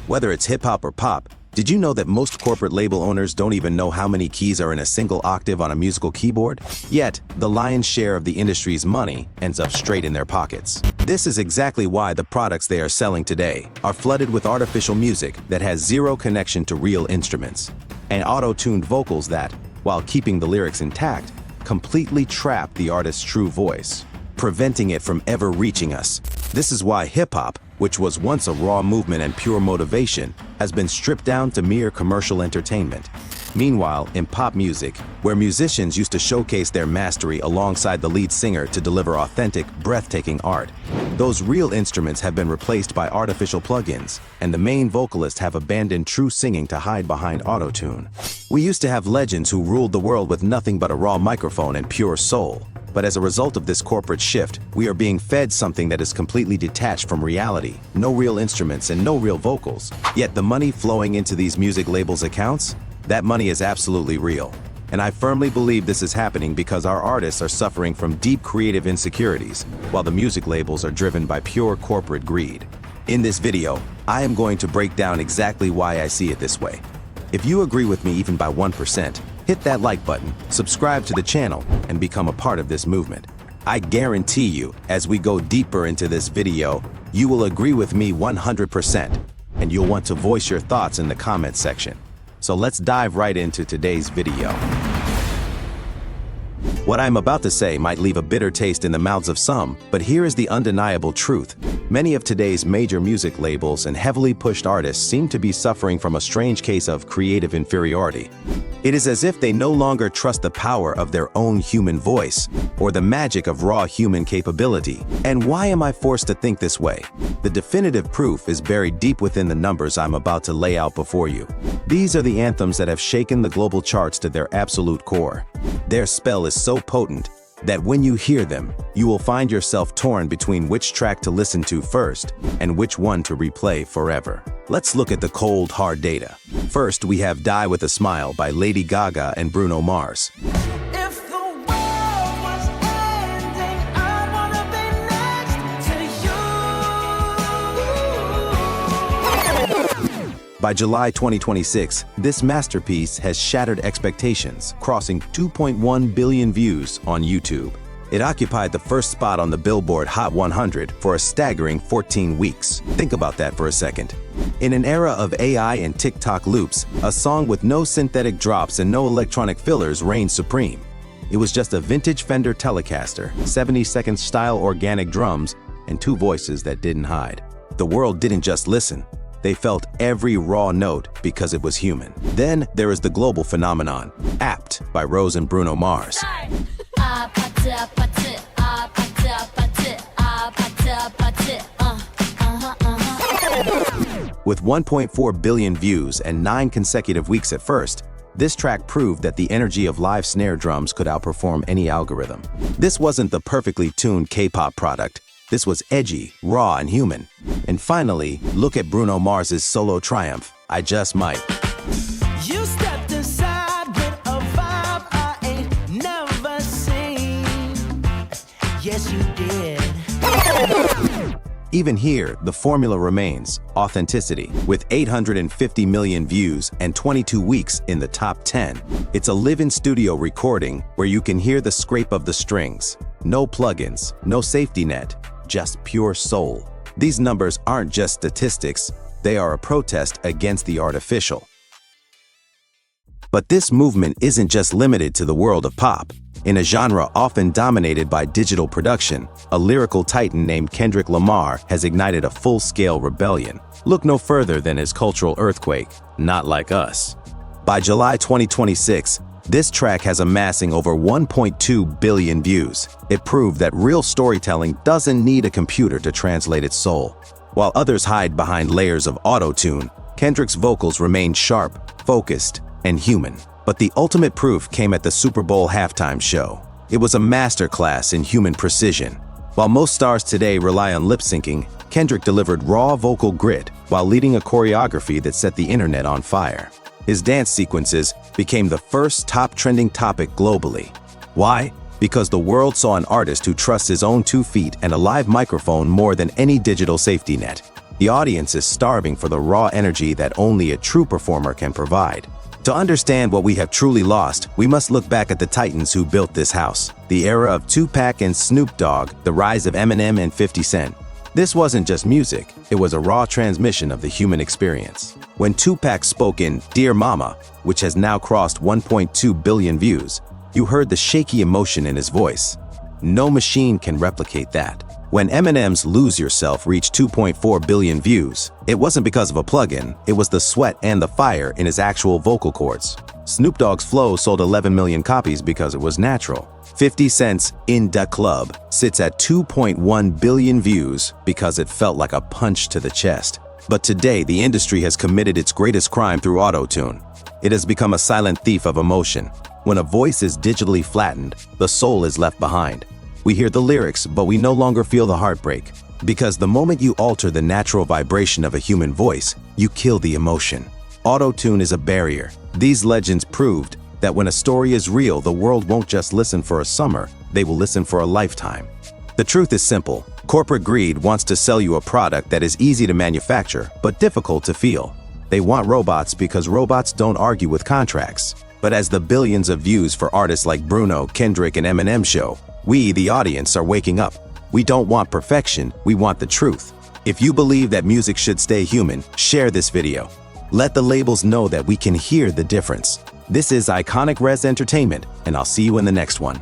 Whether it's hip-hop or pop, did you know that most corporate label owners don't even know how many keys are in a single octave on a musical keyboard? Yet, the lion's share of the industry's money ends up straight in their pockets. This is exactly why the products they are selling today are flooded with artificial music that has zero connection to real instruments, and auto-tuned vocals that, while keeping the lyrics intact, completely trap the artist's true voice, preventing it from ever reaching us. This is why hip-hop, which was once a raw movement and pure motivation, has been stripped down to mere commercial entertainment. Meanwhile, in pop music, where musicians used to showcase their mastery alongside the lead singer to deliver authentic, breathtaking art, those real instruments have been replaced by artificial plugins, and the main vocalists have abandoned true singing to hide behind autotune. We used to have legends who ruled the world with nothing but a raw microphone and pure soul. But as a result of this corporate shift, we are being fed something that is completely detached from reality. No real instruments and no real vocals. Yet the money flowing into these music labels' accounts, that money is absolutely real. And I firmly believe this is happening because our artists are suffering from deep creative insecurities, while the music labels are driven by pure corporate greed. In this video, I am going to break down exactly why I see it this way. If you agree with me even by 1%, hit that like button, subscribe to the channel, and become a part of this movement. I guarantee you, as we go deeper into this video, you will agree with me 100%, and you'll want to voice your thoughts in the comment section. So let's dive right into today's video. What I'm about to say might leave a bitter taste in the mouths of some, but here is the undeniable truth. Many of today's major music labels and heavily pushed artists seem to be suffering from a strange case of creative inferiority. It is as if they no longer trust the power of their own human voice or the magic of raw human capability. And why am I forced to think this way? The definitive proof is buried deep within the numbers I'm about to lay out before you. These are the anthems that have shaken the global charts to their absolute core. Their spell is so potent that when you hear them, you will find yourself torn between which track to listen to first and which one to replay forever. Let's look at the cold, hard data. First, we have Die With a Smile by Lady Gaga and Bruno Mars. By July 2026, this masterpiece has shattered expectations, crossing 2.1 billion views on YouTube. It occupied the first spot on the Billboard Hot 100 for a staggering 14 weeks. Think about that for a second. In an era of AI and TikTok loops, a song with no synthetic drops and no electronic fillers reigned supreme. It was just a vintage Fender Telecaster, 70-second style organic drums, and two voices that didn't hide. The world didn't just listen. They felt every raw note because it was human. Then there is the global phenomenon, Apt by Rosé and Bruno Mars. With 1.4 billion views and 9 consecutive weeks at first, this track proved that the energy of live snare drums could outperform any algorithm. This wasn't the perfectly tuned K-pop product. This was edgy, raw, and human. And finally, look at Bruno Mars's solo triumph, I Just Might. You stepped inside with a vibe I ain't never seen. Yes, you did. Even here, the formula remains authenticity. With 850 million views and 22 weeks in the top 10, it's a live-in studio recording where you can hear the scrape of the strings. No plugins, no safety net, just pure soul. These numbers aren't just statistics, they are a protest against the artificial. But this movement isn't just limited to the world of pop. In a genre often dominated by digital production, a lyrical titan named Kendrick Lamar has ignited a full-scale rebellion. Look no further than his cultural earthquake, Not Like Us. By July 2026, this track has amassing over 1.2 billion views. It proved that real storytelling doesn't need a computer to translate its soul. While others hide behind layers of auto-tune, Kendrick's vocals remain sharp, focused, and human. But the ultimate proof came at the Super Bowl halftime show. It was a masterclass in human precision. While most stars today rely on lip-syncing, Kendrick delivered raw vocal grit while leading a choreography that set the internet on fire. His dance sequences became the first top trending topic globally. Why? Because the world saw an artist who trusts his own 2 feet and a live microphone more than any digital safety net. The audience is starving for the raw energy that only a true performer can provide. To understand what we have truly lost, we must look back at the titans who built this house. The era of Tupac and Snoop Dogg, the rise of Eminem and 50 Cent. This wasn't just music, it was a raw transmission of the human experience. When Tupac spoke in Dear Mama, which has now crossed 1.2 billion views, you heard the shaky emotion in his voice. No machine can replicate that. When Eminem's Lose Yourself reached 2.4 billion views, it wasn't because of a plugin, it was the sweat and the fire in his actual vocal cords. Snoop Dogg's flow sold 11 million copies because it was natural. 50 Cent's In Da Club sits at 2.1 billion views because it felt like a punch to the chest. But today, the industry has committed its greatest crime through autotune. It has become a silent thief of emotion. When a voice is digitally flattened, the soul is left behind. We hear the lyrics, but we no longer feel the heartbreak. Because the moment you alter the natural vibration of a human voice, you kill the emotion. Autotune is a barrier. These legends proved that when a story is real, the world won't just listen for a summer, they will listen for a lifetime. The truth is simple. Corporate greed wants to sell you a product that is easy to manufacture, but difficult to feel. They want robots because robots don't argue with contracts. But as the billions of views for artists like Bruno, Kendrick, and Eminem show, we, the audience, are waking up. We don't want perfection, we want the truth. If you believe that music should stay human, share this video. Let the labels know that we can hear the difference. This is IconicRes Entertainment, and I'll see you in the next one.